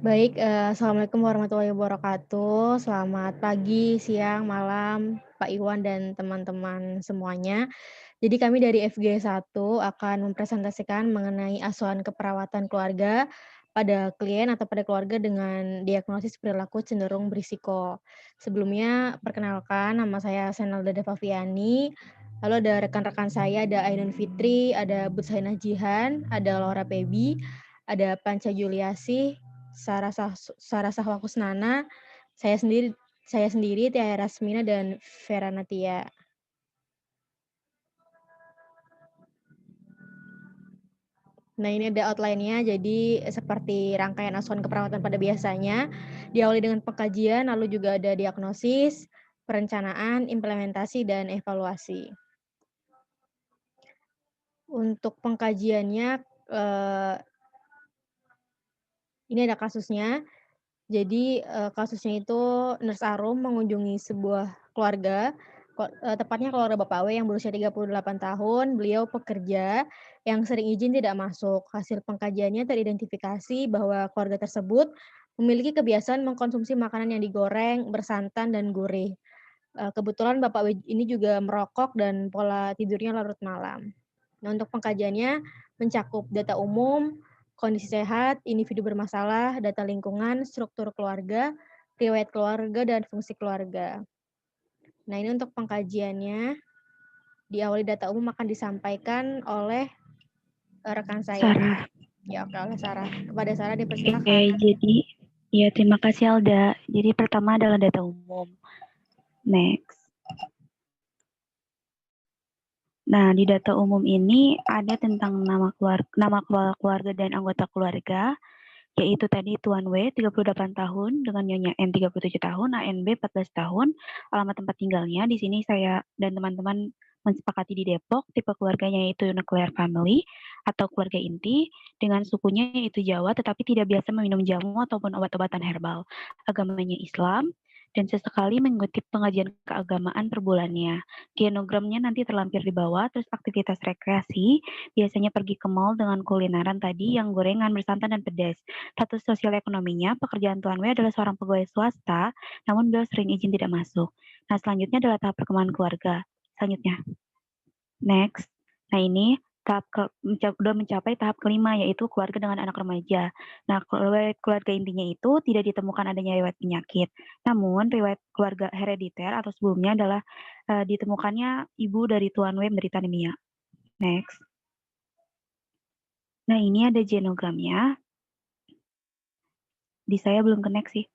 Baik, assalamualaikum warahmatullahi wabarakatuh. Selamat pagi, siang, malam, Pak Iwan dan teman-teman semuanya. Jadi kami dari FG1 akan mempresentasikan mengenai asuhan keperawatan keluarga pada klien atau pada keluarga dengan diagnosis perilaku cenderung berisiko. Sebelumnya perkenalkan nama saya Senalda Devaviani, lalu ada rekan-rekan saya ada Ainun Fitri, ada Butsainah Jihan, ada Laura Pebi, ada Panca Juliasih, Sarah Sahwakusnana, saya sendiri saya sendiri Tia Rasmina dan Vera Natia. Nah, ini ada outline-nya, jadi seperti rangkaian asuhan keperawatan pada biasanya, diawali dengan pengkajian, lalu juga ada diagnosis, perencanaan, implementasi, dan evaluasi. Untuk pengkajiannya, ini ada kasusnya. Jadi, kasusnya itu Nurse Arum mengunjungi sebuah keluarga, tepatnya keluarga Bapak W yang berusia 38 tahun. Beliau pekerja yang sering izin tidak masuk. Hasil pengkajiannya teridentifikasi bahwa keluarga tersebut memiliki kebiasaan mengkonsumsi makanan yang digoreng, bersantan, dan gurih. Kebetulan Bapak W ini juga merokok dan pola tidurnya larut malam. Nah, untuk pengkajiannya mencakup data umum, kondisi sehat, individu bermasalah, data lingkungan, struktur keluarga, riwayat keluarga, dan fungsi keluarga. Nah, ini untuk pengkajiannya, diawali data umum akan disampaikan oleh rekan saya. Sarah. Ya, oke, oleh Sarah. Kepada Sarah Oke, dipersilakan. jadi ya terima kasih Alda. Jadi pertama adalah data umum. Next. Nah, di data umum ini ada tentang nama keluarga dan anggota keluarga, yaitu tadi Tuan W 38 tahun dengan Nyonya N 37 tahun, ANB 14 tahun, alamat tempat tinggalnya di sini saya dan teman-teman mensepakati di Depok, tipe keluarganya yaitu nuclear family atau keluarga inti, dengan sukunya yaitu Jawa tetapi tidak biasa meminum jamu ataupun obat-obatan herbal. Agamanya Islam dan sesekali mengikuti pengajian keagamaan per bulannya. Genogramnya nanti terlampir di bawah, terus aktivitas rekreasi, biasanya pergi ke mall dengan kulineran tadi yang gorengan, bersantan, dan pedas. Status sosial ekonominya, pekerjaan Tuan W adalah seorang pegawai swasta, namun beliau sering izin tidak masuk. Nah, selanjutnya adalah tahap perkembangan keluarga. Selanjutnya, next. Nah, ini udah mencapai tahap kelima, yaitu keluarga dengan anak remaja. Nah, keluarga intinya itu tidak ditemukan adanya riwayat penyakit. Namun, riwayat keluarga herediter atau sebelumnya adalah ditemukannya ibu dari Tuan W menderita anemia. Next. Nah, ini ada genogramnya. Di saya belum connect sih.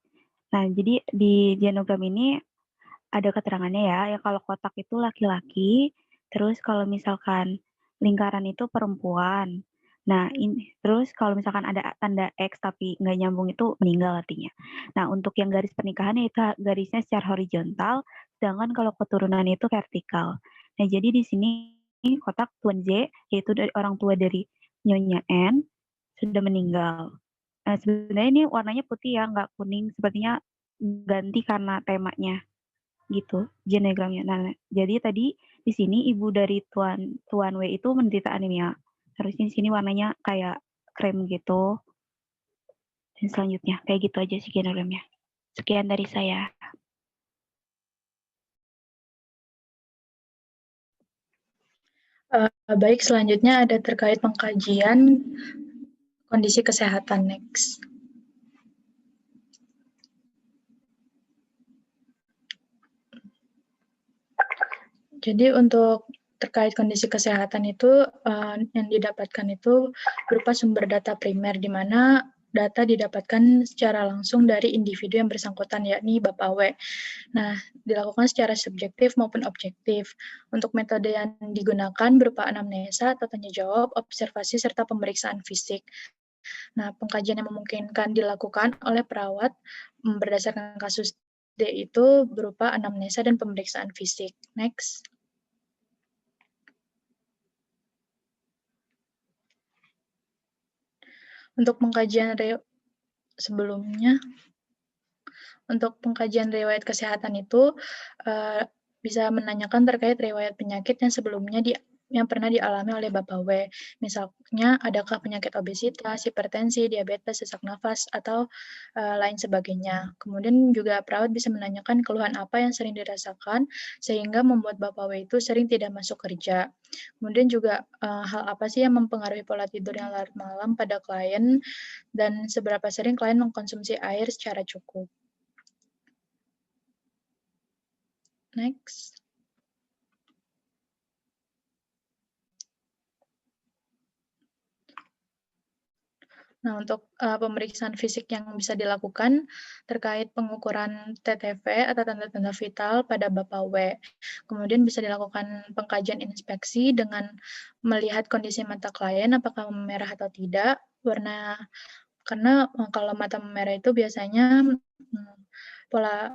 Nah, jadi di genogram ini ada keterangannya ya kalau kotak itu laki-laki, terus kalau misalkan lingkaran itu perempuan. Nah, terus kalau misalkan ada tanda X tapi nggak nyambung itu meninggal artinya. Nah, untuk yang garis pernikahannya itu garisnya secara horizontal, sedangkan kalau keturunan itu vertikal. Nah, jadi di sini kotak Tuan Z, yaitu dari orang tua dari Nyonya N, sudah meninggal. Nah, sebenarnya ini warnanya putih ya, nggak kuning. Sepertinya ganti karena temanya gitu, genogramnya. Nah, jadi tadi di sini ibu dari Tuan W itu menderita anemia. Harusnya di sini warnanya kayak krem gitu. Dan selanjutnya kayak gitu aja sih genogramnya. Sekian dari saya. Baik, selanjutnya ada terkait pengkajian kondisi kesehatan next. Jadi untuk terkait kondisi kesehatan itu yang didapatkan itu berupa sumber data primer di mana data didapatkan secara langsung dari individu yang bersangkutan yakni Bapak W. Nah, dilakukan secara subjektif maupun objektif. Untuk metode yang digunakan berupa anamnesa atau tanya jawab, observasi serta pemeriksaan fisik. Nah, pengkajian yang memungkinkan dilakukan oleh perawat berdasarkan kasus D itu berupa anamnesa dan pemeriksaan fisik. Next. Untuk pengkajian sebelumnya, untuk pengkajian riwayat kesehatan itu bisa menanyakan terkait riwayat penyakit yang sebelumnya yang pernah dialami oleh Bapak W. Misalnya, adakah penyakit obesitas, hipertensi, diabetes, sesak nafas, atau lain sebagainya. Kemudian juga perawat bisa menanyakan keluhan apa yang sering dirasakan, sehingga membuat Bapak W itu sering tidak masuk kerja. Kemudian juga hal apa sih yang mempengaruhi pola tidur yang larut malam pada klien, dan seberapa sering klien mengkonsumsi air secara cukup. Next. Nah, untuk pemeriksaan fisik yang bisa dilakukan terkait pengukuran TTV atau tanda-tanda vital pada Bapak W. Kemudian bisa dilakukan pengkajian inspeksi dengan melihat kondisi mata klien apakah memerah atau tidak, karena kalau mata memerah itu biasanya pola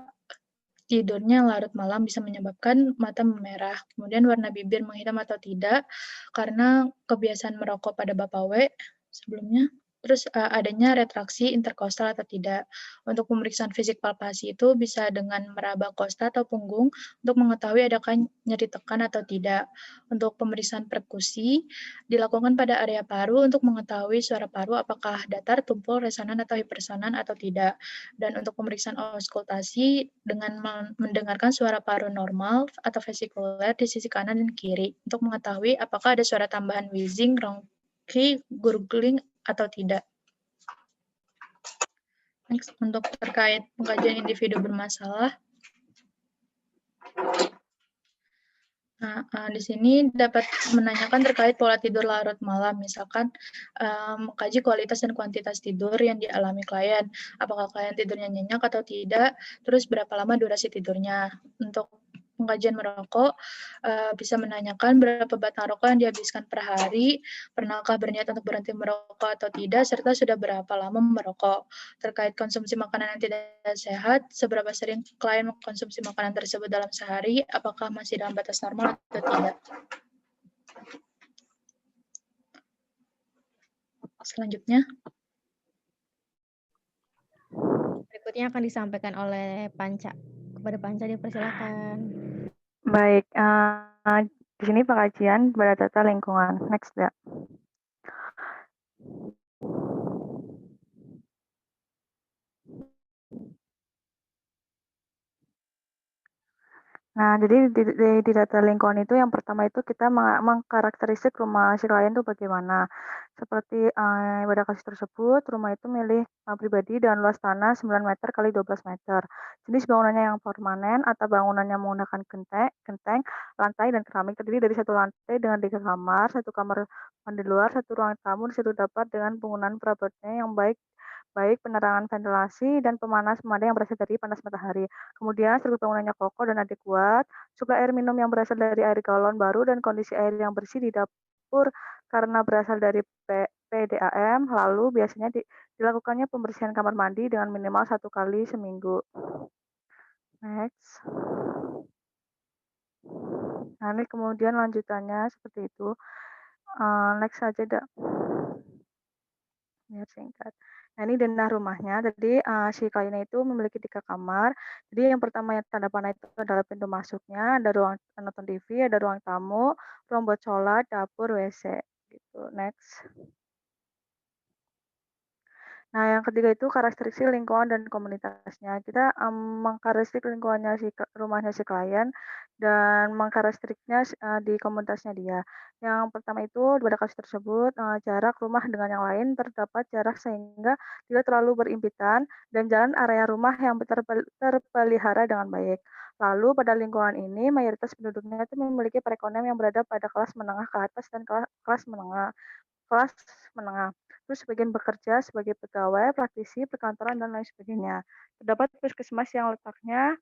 tidurnya larut malam bisa menyebabkan mata memerah. Kemudian warna bibir menghitam atau tidak, karena kebiasaan merokok pada Bapak W sebelumnya. Terus adanya retraksi interkostal atau tidak. Untuk pemeriksaan fisik palpasi itu bisa dengan meraba kosta atau punggung untuk mengetahui adakah nyeri tekan atau tidak. Untuk pemeriksaan perkusi dilakukan pada area paru untuk mengetahui suara paru apakah datar, tumpul, resonan, atau hipersonan atau tidak. Dan untuk pemeriksaan auskultasi dengan mendengarkan suara paru normal atau vesikuler di sisi kanan dan kiri untuk mengetahui apakah ada suara tambahan wheezing, ronki, gurgling, atau tidak. Next, untuk terkait pengkajian individu bermasalah. Nah, di sini dapat menanyakan terkait pola tidur larut malam, misalkan mengkaji kualitas dan kuantitas tidur yang dialami klien. Apakah klien tidurnya nyenyak atau tidak, terus berapa lama durasi tidurnya. Untuk pengkajian merokok, bisa menanyakan berapa batang rokok yang dihabiskan per hari, pernahkah berniat untuk berhenti merokok atau tidak, serta sudah berapa lama merokok. Terkait konsumsi makanan yang tidak sehat, seberapa sering klien mengkonsumsi makanan tersebut dalam sehari, apakah masih dalam batas normal atau tidak. Selanjutnya. Berikutnya akan disampaikan oleh Panca. Kepada Panca dipersilakan. Baik, di sini pengkajian pada data lingkungan. Next ya. Nah, jadi di data lingkungan itu yang pertama itu kita mengkarakteristik rumah si klien itu bagaimana. Seperti pada kasus tersebut, rumah itu milik pribadi dengan luas tanah 9 meter kali 12 meter. Jenis bangunannya yang permanen atau bangunannya menggunakan genteng, lantai, dan keramik terdiri dari satu lantai dengan 3 kamar, satu kamar mandi luar, satu ruang tamu, dan satu dapur dengan penggunaan perabotnya yang baik penerangan ventilasi dan pemanas pemadai yang berasal dari panas matahari. Kemudian struktur bangunannya kokoh dan adekuat, suplai air minum yang berasal dari air galon baru dan kondisi air yang bersih di dapur karena berasal dari PDAM. Lalu biasanya dilakukannya pembersihan kamar mandi dengan minimal 1 kali seminggu. Next. Nah, ini kemudian lanjutannya seperti itu. Next saja, Dak. Biar singkat. Nah, ini denah rumahnya. Jadi si kliennya itu memiliki 3 kamar. Jadi yang pertama yang tanda panah itu adalah pintu masuknya, ada ruang nonton TV, ada ruang tamu, ruang buat sholat, dapur, WC gitu. Next. Nah, yang ketiga itu karakteristik lingkungan dan komunitasnya. Kita mengkarakteristik lingkungannya rumahnya si klien dan mengkarakteristiknya di komunitasnya dia. Yang pertama itu pada kasus tersebut jarak rumah dengan yang lain terdapat jarak sehingga tidak terlalu berimpitan dan jalan area rumah yang terpelihara dengan baik. Lalu pada lingkungan ini mayoritas penduduknya itu memiliki perekonomian yang berada pada kelas menengah ke atas dan kelas menengah. Terus sebagian bekerja sebagai pegawai, praktisi, perkantoran, dan lain sebagainya. Terdapat puskesmas yang letaknya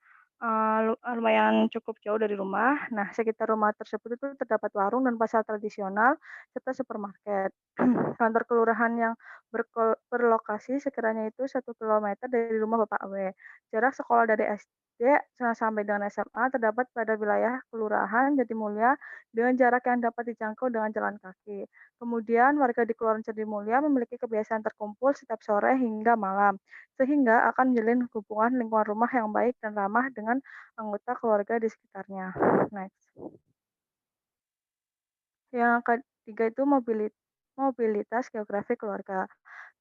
lumayan cukup jauh dari rumah. Nah, sekitar rumah tersebut itu terdapat warung dan pasar tradisional serta supermarket. Kantor kelurahan yang berlokasi sekiranya itu 1 kilometer dari rumah Bapak W. Jarak sekolah dari SD sampai dengan SMA terdapat pada wilayah kelurahan Jatimulya dengan jarak yang dapat dijangkau dengan jalan kaki. Kemudian warga di Kelurahan Jatimulya memiliki kebiasaan terkumpul setiap sore hingga malam, sehingga akan menjalin hubungan lingkungan rumah yang baik dan ramah dengan anggota keluarga di sekitarnya. Next. Yang ketiga itu mobilitas geografi keluarga.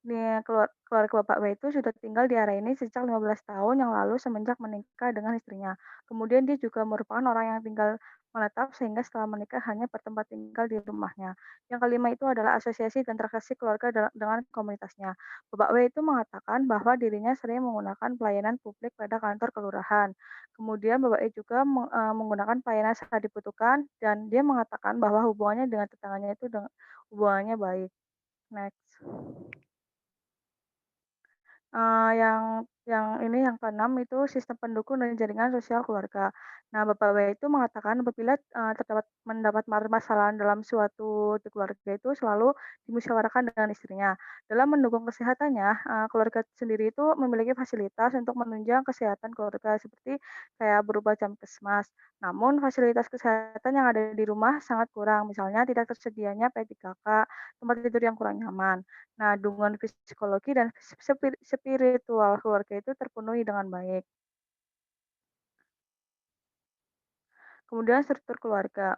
Nih, keluarga Bapak W itu sudah tinggal di area ini sejak 15 tahun yang lalu semenjak menikah dengan istrinya. Kemudian dia juga merupakan orang yang tinggal menetap sehingga setelah menikah hanya bertempat tinggal di rumahnya. Yang kelima itu adalah asosiasi dan transaksi keluarga dengan komunitasnya. Bapak W itu mengatakan bahwa dirinya sering menggunakan pelayanan publik pada kantor kelurahan. Kemudian Bapak W juga menggunakan pelayanan saat dibutuhkan dan dia mengatakan bahwa hubungannya dengan tetangganya itu hubungannya baik. Next. Yang keenam itu sistem pendukung dan jaringan sosial keluarga. Nah, Bapak W itu mengatakan apabila, mendapat permasalahan dalam suatu di keluarga itu selalu dimusyawarahkan dengan istrinya. Dalam mendukung kesehatannya, keluarga sendiri itu memiliki fasilitas untuk menunjang kesehatan keluarga seperti kayak berupa jam kesmas. Namun fasilitas kesehatan yang ada di rumah sangat kurang, misalnya tidak tersedianya P3K, tempat tidur yang kurang nyaman. Nah, dukungan psikologi dan spiritual keluarga itu terpenuhi dengan baik. Kemudian struktur keluarga.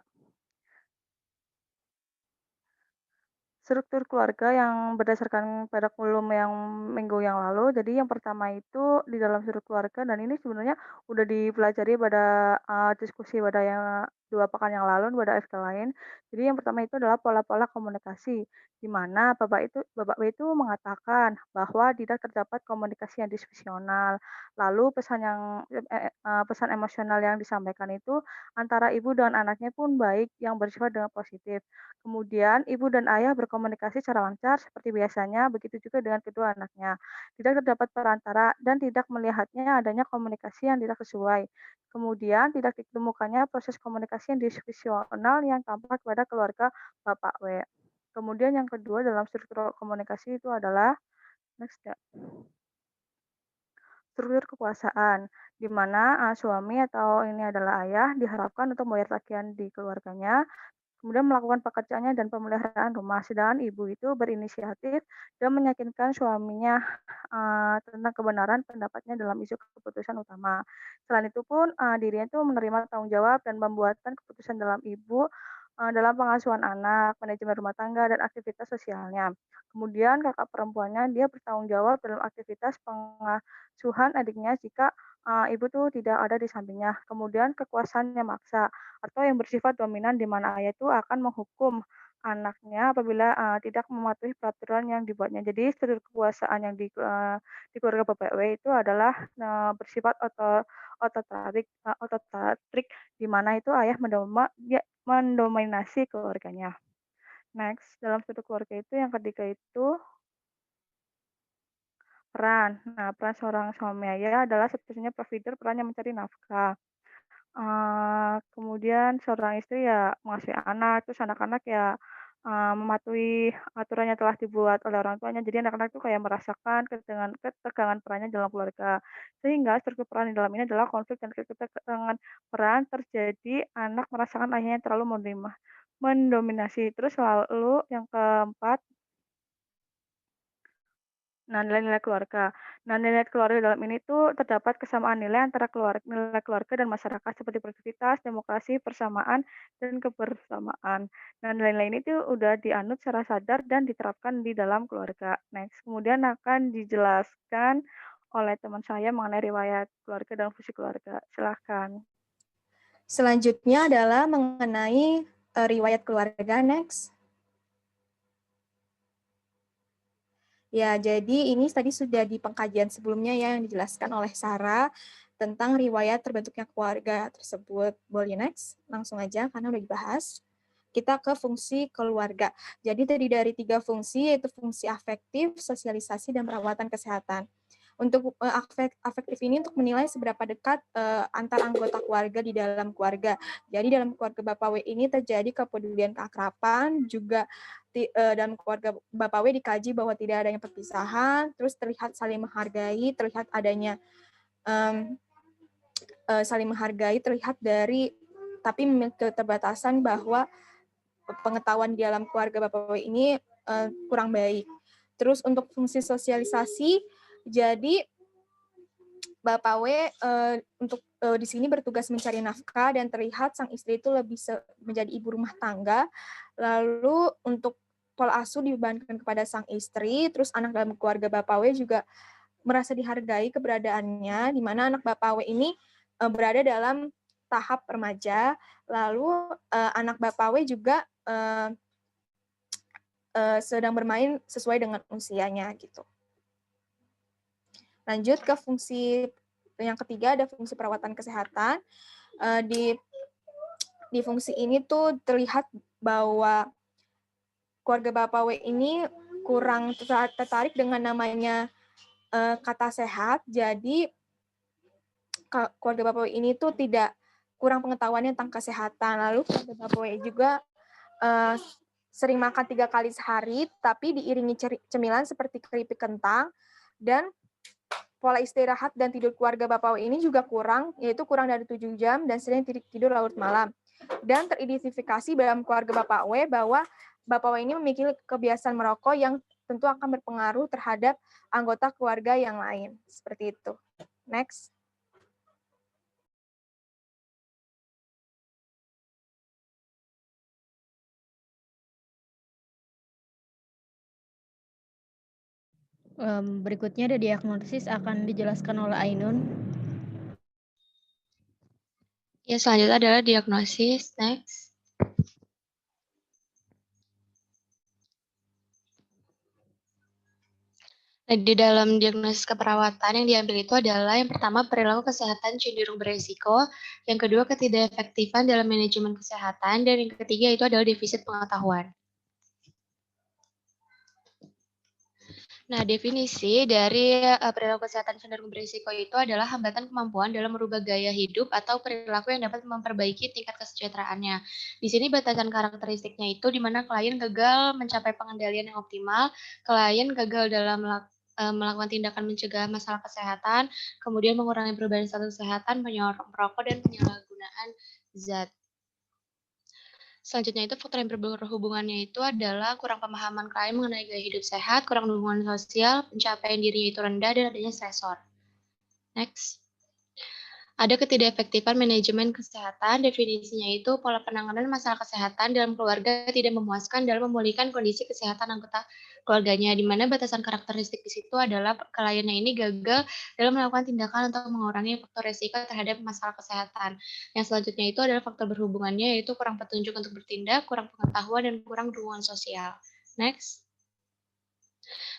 Struktur keluarga yang berdasarkan kurikulum yang minggu yang lalu, jadi yang pertama itu di dalam struktur keluarga dan ini sebenarnya udah dipelajari pada, diskusi pada yang 2 pekan yang lalu pada FK lain. Jadi yang pertama itu adalah pola-pola komunikasi, di mana Bapak W itu mengatakan bahwa tidak terdapat komunikasi yang disfungsional. Lalu pesan emosional yang disampaikan itu antara ibu dan anaknya pun baik yang bersifat dengan positif. Kemudian ibu dan ayah berkomunikasi secara lancar seperti biasanya, begitu juga dengan kedua anaknya. Tidak terdapat perantara dan tidak melihatnya adanya komunikasi yang tidak sesuai. Kemudian tidak ditemukannya proses komunikasi yang disfungsional yang tampak pada keluarga Bapak W. Kemudian yang kedua dalam struktur komunikasi itu adalah next ya, struktur kekuasaan, di mana suami atau ini adalah ayah diharapkan untuk membayar tagihan di keluarganya. Kemudian melakukan pekerjaannya dan pemeliharaan rumah, sedangkan ibu itu berinisiatif dan meyakinkan suaminya tentang kebenaran pendapatnya dalam isu keputusan utama. Selain itu pun dirinya itu menerima tanggung jawab dan pembuatan keputusan dalam dalam pengasuhan anak, manajemen rumah tangga, dan aktivitas sosialnya. Kemudian kakak perempuannya dia bertanggung jawab dalam aktivitas pengasuhan adiknya jika ibu tuh tidak ada di sampingnya. Kemudian kekuasaan yang maksa atau yang bersifat dominan di mana ayah itu akan menghukum anaknya apabila tidak mematuhi peraturan yang dibuatnya. Jadi struktur kekuasaan yang di keluarga Bapak W itu adalah bersifat ototatrik di mana itu ayah mendominasi keluarganya. Next, dalam struktur keluarga itu yang ketiga itu peran. Nah, peran seorang suami ayah adalah sepertinya provider, perannya mencari nafkah. Kemudian seorang istri ya mengasuhi anak, terus anak-anak ya, mematuhi aturan yang telah dibuat oleh orang tuanya. Jadi anak-anak itu kayak merasakan ketegangan perannya dalam keluarga. Sehingga struktur peran di dalam ini adalah konflik dan ketegangan peran terjadi, anak merasakan ayahnya terlalu mendominasi. Terus lalu yang keempat, nah, nilai-nilai keluarga. Nah, nilai keluarga dalam ini tuh terdapat kesamaan nilai antara nilai keluarga dan masyarakat seperti produktivitas, demokrasi, persamaan, dan kebersamaan. Nah, nilai-nilai ini tuh udah dianut secara sadar dan diterapkan di dalam keluarga. Next, kemudian akan dijelaskan oleh teman saya mengenai riwayat keluarga dan fungsi keluarga. Silahkan. Selanjutnya adalah mengenai riwayat keluarga. Next. Ya, jadi ini tadi sudah di pengkajian sebelumnya ya yang dijelaskan oleh Sarah tentang riwayat terbentuknya keluarga tersebut. Boleh next? Langsung aja karena udah dibahas. Kita ke fungsi keluarga. Jadi tadi dari 3 fungsi yaitu fungsi afektif, sosialisasi, dan perawatan kesehatan. Untuk afektif ini untuk menilai seberapa dekat antar anggota keluarga di dalam keluarga. Jadi dalam keluarga Bapak W ini terjadi kepedulian keakraban, juga dalam keluarga Bapak W dikaji bahwa tidak adanya perpisahan, terus terlihat saling menghargai, terlihat adanya saling menghargai, terlihat dari tapi memiliki keterbatasan bahwa pengetahuan di dalam keluarga Bapak W ini kurang baik. Terus untuk fungsi sosialisasi, jadi Bapak W di sini bertugas mencari nafkah dan terlihat sang istri itu lebih menjadi ibu rumah tangga. Lalu untuk pola asuh dibebankan kepada sang istri, terus anak dalam keluarga Bapak W juga merasa dihargai keberadaannya, di mana anak Bapak W ini berada dalam tahap remaja. Lalu anak Bapak W juga sedang bermain sesuai dengan usianya gitu. Lanjut ke fungsi yang ketiga, ada fungsi perawatan kesehatan. Di fungsi ini tuh terlihat bahwa keluarga Bapak W ini kurang tertarik dengan namanya kata sehat. Jadi keluarga Bapak W ini tuh kurang pengetahuannya tentang kesehatan. Lalu keluarga Bapak W juga sering makan 3 kali sehari, tapi diiringi cemilan seperti keripik kentang, dan pola istirahat dan tidur keluarga Bapak W ini juga kurang, yaitu kurang dari 7 jam dan sering tidur larut malam. Dan teridentifikasi dalam keluarga Bapak W bahwa Bapak W ini memiliki kebiasaan merokok yang tentu akan berpengaruh terhadap anggota keluarga yang lain. Seperti itu. Next. Berikutnya ada diagnosis akan dijelaskan oleh Ainun. Ya, selanjutnya adalah diagnosis. Next. Nah, di dalam diagnosis keperawatan yang diambil itu adalah yang pertama perilaku kesehatan cenderung beresiko, yang kedua ketidakefektifan dalam manajemen kesehatan, dan yang ketiga itu adalah defisit pengetahuan. Nah, definisi dari perilaku kesehatan cenderung berisiko itu adalah hambatan kemampuan dalam merubah gaya hidup atau perilaku yang dapat memperbaiki tingkat kesejahteraannya. Di sini batasan karakteristiknya itu di mana klien gagal mencapai pengendalian yang optimal, klien gagal dalam melakukan tindakan mencegah masalah kesehatan, kemudian mengurangi perubahan status kesehatan, penyorong merokok, dan penyalahgunaan zat. Selanjutnya itu faktor yang berhubungannya itu adalah kurang pemahaman klien mengenai gaya hidup sehat, kurang dukungan sosial, pencapaian dirinya itu rendah, dan adanya stresor. Next. Ada ketidakefektifan manajemen kesehatan, definisinya itu pola penanganan masalah kesehatan dalam keluarga tidak memuaskan dalam memulihkan kondisi kesehatan anggota keluarganya, di mana batasan karakteristik di situ adalah kliennya ini gagal dalam melakukan tindakan untuk mengurangi faktor resiko terhadap masalah kesehatan. Yang selanjutnya itu adalah faktor berhubungannya, yaitu kurang petunjuk untuk bertindak, kurang pengetahuan, dan kurang dukungan sosial. Next.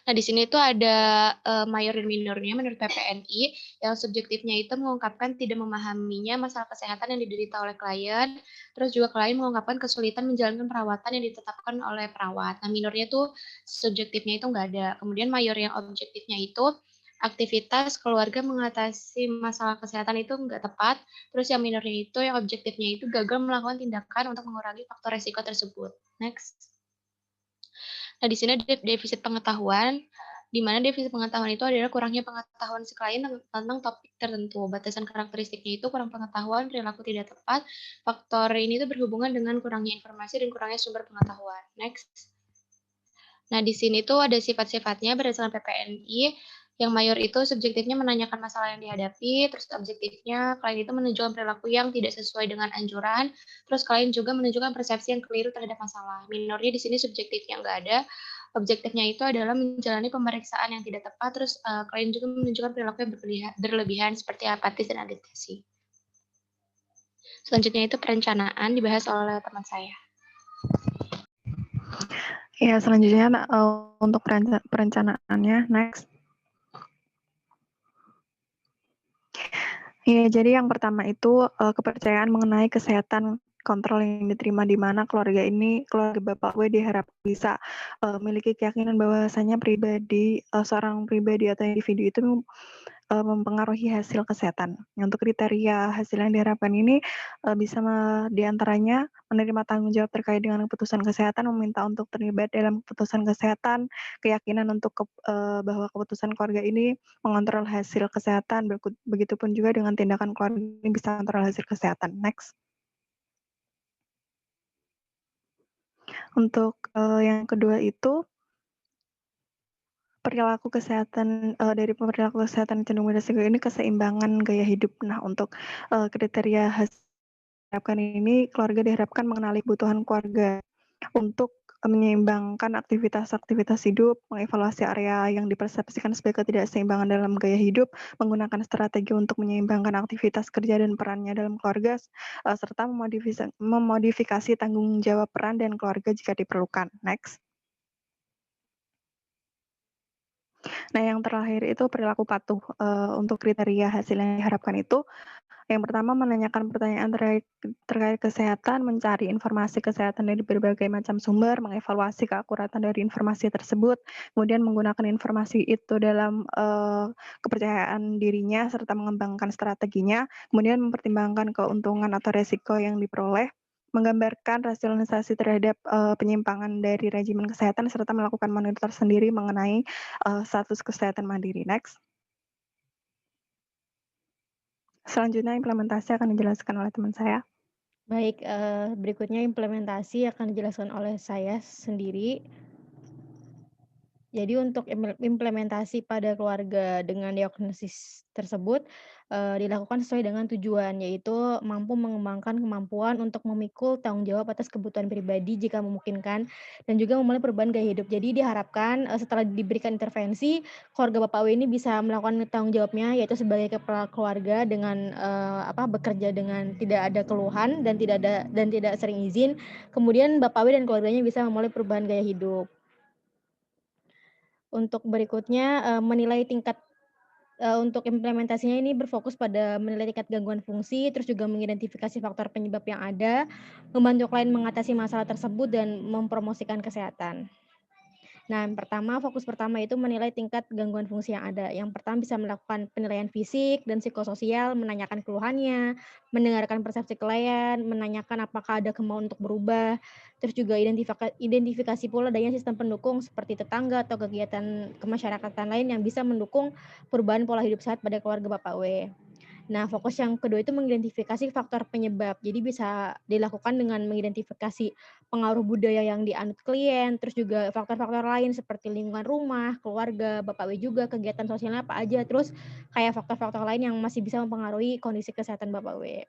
Nah, di sini tuh ada mayor dan minornya menurut PPNI, yang subjektifnya itu mengungkapkan tidak memahaminya masalah kesehatan yang diderita oleh klien, terus juga klien mengungkapkan kesulitan menjalankan perawatan yang ditetapkan oleh perawat. Nah, minornya tuh subjektifnya itu nggak ada. Kemudian mayor yang objektifnya itu aktivitas keluarga mengatasi masalah kesehatan itu nggak tepat, terus yang minornya itu, yang objektifnya itu gagal melakukan tindakan untuk mengurangi faktor resiko tersebut. Next. Nah, di sini ada defisit pengetahuan, di mana defisit pengetahuan itu adalah kurangnya pengetahuan si klien tentang topik tertentu. Batasan karakteristiknya itu kurang pengetahuan, perilaku tidak tepat. Faktor ini itu berhubungan dengan kurangnya informasi dan kurangnya sumber pengetahuan. Next. Nah, di sini tuh ada sifat-sifatnya berdasarkan PPNI. Yang mayor itu subjektifnya menanyakan masalah yang dihadapi, terus objektifnya klien itu menunjukkan perilaku yang tidak sesuai dengan anjuran, terus klien juga menunjukkan persepsi yang keliru terhadap masalah. Minornya di sini subjektifnya nggak ada, objektifnya itu adalah menjalani pemeriksaan yang tidak tepat, terus klien juga menunjukkan perilaku yang berlebihan seperti apatis dan agitasi. Selanjutnya itu perencanaan dibahas oleh teman saya. Ya, selanjutnya untuk perencanaannya, next. Ya, jadi yang pertama itu kepercayaan mengenai kesehatan kontrol yang diterima, di mana keluarga Bapak W diharap bisa memiliki keyakinan bahwasanya seorang pribadi atau individu itu mempengaruhi hasil kesehatan. Untuk kriteria hasil yang diharapkan ini bisa diantaranya menerima tanggung jawab terkait dengan keputusan kesehatan, meminta untuk terlibat dalam keputusan kesehatan, keyakinan untuk bahwa keputusan keluarga ini mengontrol hasil kesehatan, begitupun juga dengan tindakan keluarga ini bisa mengontrol hasil kesehatan. Next. Untuk yang kedua itu perilaku kesehatan dari perilaku kesehatan cenderung beresiko ini keseimbangan gaya hidup. Nah, untuk kriteria diharapkan ini, keluarga diharapkan mengenali kebutuhan keluarga untuk menyeimbangkan aktivitas-aktivitas hidup, mengevaluasi area yang dipersepsikan sebagai ketidakseimbangan dalam gaya hidup, menggunakan strategi untuk menyeimbangkan aktivitas kerja dan perannya dalam keluarga, serta memodifikasi tanggung jawab peran dan keluarga jika diperlukan. Next. Nah, yang terakhir itu perilaku patuh. Untuk kriteria hasil yang diharapkan itu, yang pertama menanyakan pertanyaan terkait kesehatan, mencari informasi kesehatan dari berbagai macam sumber, mengevaluasi keakuratan dari informasi tersebut, kemudian menggunakan informasi itu dalam kepercayaan dirinya, serta mengembangkan strateginya, kemudian mempertimbangkan keuntungan atau resiko yang diperoleh, menggambarkan rasionalisasi terhadap penyimpangan dari regimen kesehatan, serta melakukan monitor sendiri mengenai status kesehatan mandiri. Next. Selanjutnya implementasi akan dijelaskan oleh teman saya. Baik, berikutnya implementasi akan dijelaskan oleh saya sendiri. Jadi untuk implementasi pada keluarga dengan diagnosis tersebut dilakukan sesuai dengan tujuan, yaitu mampu mengembangkan kemampuan untuk memikul tanggung jawab atas kebutuhan pribadi jika memungkinkan, dan juga memulai perubahan gaya hidup. Jadi diharapkan setelah diberikan intervensi, keluarga Bapak W ini bisa melakukan tanggung jawabnya, yaitu sebagai kepala keluarga dengan bekerja dengan tidak ada keluhan dan tidak sering izin. Kemudian Bapak W dan keluarganya bisa memulai perubahan gaya hidup. Untuk berikutnya, menilai tingkat untuk implementasinya ini berfokus pada menilai tingkat gangguan fungsi, terus juga mengidentifikasi faktor penyebab yang ada, membantu klien mengatasi masalah tersebut, dan mempromosikan kesehatan. Nah, fokus pertama itu menilai tingkat gangguan fungsi yang ada. Yang pertama bisa melakukan penilaian fisik dan psikososial, menanyakan keluhannya, mendengarkan persepsi klien, menanyakan apakah ada kemauan untuk berubah, terus juga identifikasi pula adanya sistem pendukung seperti tetangga atau kegiatan kemasyarakatan lain yang bisa mendukung perubahan pola hidup sehat pada keluarga Bapak W. Nah, fokus yang kedua itu mengidentifikasi faktor penyebab. Jadi bisa dilakukan dengan mengidentifikasi pengaruh budaya yang dianut klien, terus juga faktor-faktor lain seperti lingkungan rumah, keluarga, Bapak W juga, kegiatan sosialnya apa aja, terus kayak faktor-faktor lain yang masih bisa mempengaruhi kondisi kesehatan Bapak W.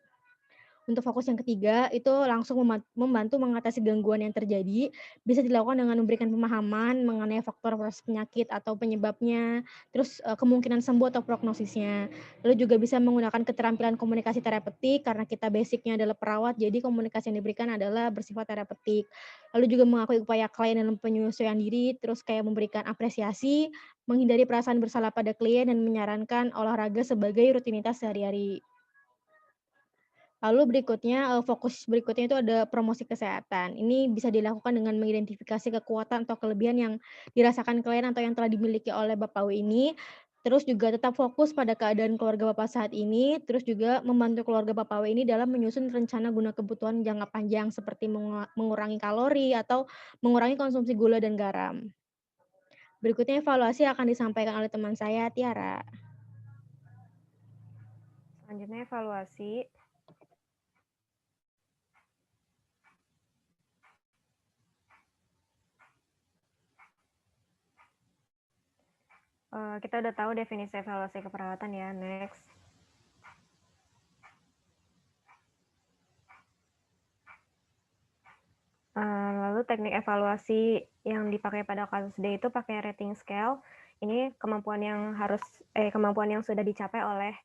Untuk fokus yang ketiga, itu langsung membantu mengatasi gangguan yang terjadi, bisa dilakukan dengan memberikan pemahaman mengenai faktor proses penyakit atau penyebabnya, terus kemungkinan sembuh atau prognosisnya. Lalu juga bisa menggunakan keterampilan komunikasi terapeutik, karena kita basicnya adalah perawat, jadi komunikasi yang diberikan adalah bersifat terapeutik. Lalu juga mengakui upaya klien dalam penyesuaian diri, terus kayak memberikan apresiasi, menghindari perasaan bersalah pada klien, dan menyarankan olahraga sebagai rutinitas sehari-hari. Lalu berikutnya, fokus berikutnya itu ada promosi kesehatan. Ini bisa dilakukan dengan mengidentifikasi kekuatan atau kelebihan yang dirasakan klien atau yang telah dimiliki oleh Bapak W ini, terus juga tetap fokus pada keadaan keluarga Bapak saat ini, terus juga membantu keluarga Bapak W ini dalam menyusun rencana guna kebutuhan jangka panjang seperti mengurangi kalori atau mengurangi konsumsi gula dan garam. Berikutnya evaluasi akan disampaikan oleh teman saya, Tiara. Selanjutnya evaluasi. Kita udah tahu definisi evaluasi keperawatan ya, next. Lalu teknik evaluasi yang dipakai pada kasus D itu pakai rating scale. Ini kemampuan yang sudah dicapai oleh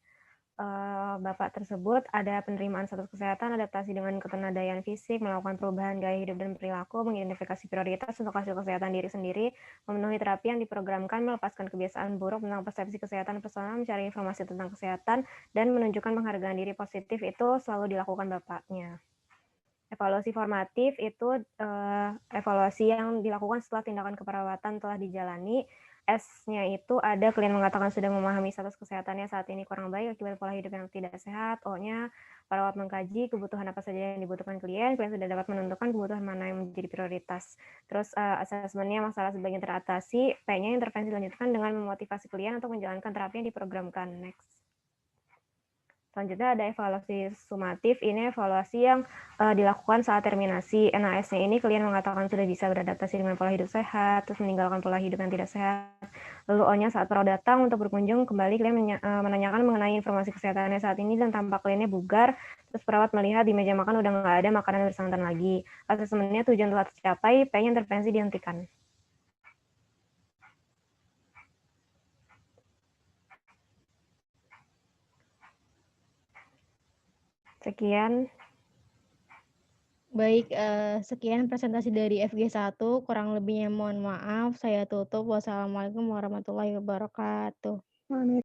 Bapak tersebut, ada penerimaan status kesehatan, adaptasi dengan ketenagadaan fisik, melakukan perubahan gaya hidup dan perilaku, mengidentifikasi prioritas untuk hasil kesehatan diri sendiri, memenuhi terapi yang diprogramkan, melepaskan kebiasaan buruk tentang persepsi kesehatan personal, mencari informasi tentang kesehatan, dan menunjukkan penghargaan diri positif itu selalu dilakukan Bapaknya. Evaluasi formatif itu evaluasi yang dilakukan setelah tindakan keperawatan telah dijalani. S-nya itu ada klien mengatakan sudah memahami status kesehatannya saat ini kurang baik akibat pola hidup yang tidak sehat. O-nya perawat mengkaji kebutuhan apa saja yang dibutuhkan klien sudah dapat menentukan kebutuhan mana yang menjadi prioritas. Terus asesmennya masalah sebagian teratasi. P-nya intervensi dilanjutkan dengan memotivasi klien untuk menjalankan terapi yang diprogramkan. Next. Selanjutnya ada evaluasi sumatif. Ini evaluasi yang dilakukan saat terminasi. NAS-nya ini klien mengatakan sudah bisa beradaptasi dengan pola hidup sehat, terus meninggalkan pola hidup yang tidak sehat. Lalu O-nya saat perawat datang untuk berkunjung, kembali klien menanyakan mengenai informasi kesehatannya saat ini dan tampak kliennya bugar. Terus perawat melihat di meja makan udah nggak ada makanan bersantan lagi. Asesmennya tujuan telah tercapai, P-nya intervensi dihentikan. Sekian. Baik, sekian presentasi dari FG1, kurang lebihnya mohon maaf, saya tutup. Wassalamualaikum warahmatullahi wabarakatuh.